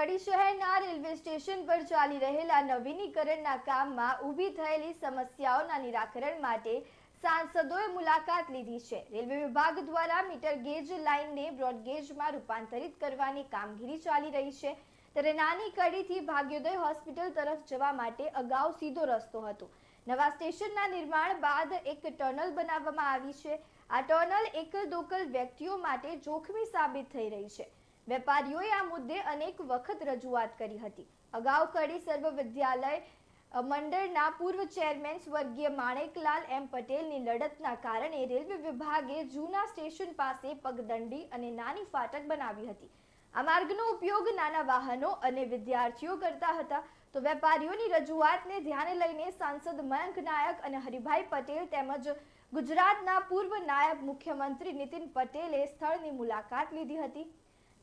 કડી શહેરના railway station પર ચાલી રહેલા નવીનીકરણના કામમાં ઊભી થયેલી સમસ્યાઓના નિરાકરણ માટે સાંસદોએ મુલાકાત લીધી છે। રેલવે વિભાગ દ્વારા મીટર ગેજ લાઇનને બ્રોડગેજમાં રૂપાંતરિત કરવાની કામગીરી ચાલી રહી છે। ત્યારે નાની કડીથી ભાગ્યોદય હોસ્પિટલ તરફ જવા માટે અગાઉ સીધો રસ્તો હતો। નવા સ્ટેશનના નિર્માણ બાદ એક ટનલ બનાવવામાં આવી છે। આ ટનલ એકલ દોકલ વ્યક્તિઓ માટે જોખમી સાબિત થઈ રહી છે। વેપારીઓએ આ મુદ્દે અનેક વખત રજૂઆત કરી હતી। અગાઉ કડી સર્વ વિદ્યાલય મંડળના પૂર્વ ચેરમેન સ્વર્ગીય માણેકલાલ એમ પટેલની લડતના કારણે રેલવે વિભાગે જૂના સ્ટેશન પાસે પગદંડી અને નાની ફાટક બનાવી હતી। આ માર્ગનો ઉપયોગ નાના વાહનો અને વિદ્યાર્થીઓ કરતા હતા। તો વેપારીઓની રજૂઆતને ધ્યાને લઈને સાંસદ મયંક નાયક અને હરિભાઈ પટેલ તેમજ ગુજરાતના પૂર્વ નાયબ મુખ્યમંત્રી નીતિન પટેલે સ્થળની મુલાકાત લીધી હતી।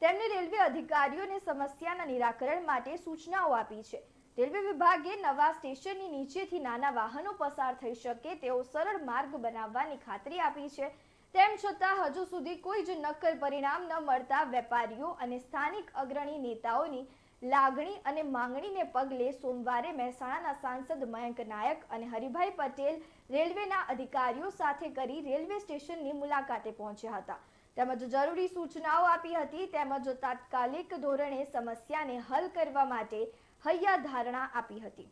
તેમણે રેલવે અધિકારીઓને સમસ્યાના નિરાકરણ માટે સૂચનાઓ આપી છે। રેલવે વિભાગે નવા સ્ટેશનની નીચેથી નાના વાહનો પસાર થઈ શકે તેવો સરળ માર્ગ બનાવવાની ખાતરી આપી છે। તેમ છતાં હજુ સુધી કોઈ જ નક્કર પરિણામ ન મળતા વેપારીઓ અને સ્થાનિક અગ્રણી નેતાઓની લાગણી અને માંગણીને પગલે સોમવારે મહેસાણાના સાંસદ મયંક નાયક અને હરિભાઈ પટેલ રેલવેના અધિકારીઓ સાથે કરી રેલવે સ્ટેશનની મુલાકાતે પહોંચ્યા હતા તેમજ જરૂરી સૂચનાઓ આપી હતી તેમજ તાત્કાલિક ધોરણે સમસ્યાને હલ કરવા માટે હૈયાધારણા આપી હતી।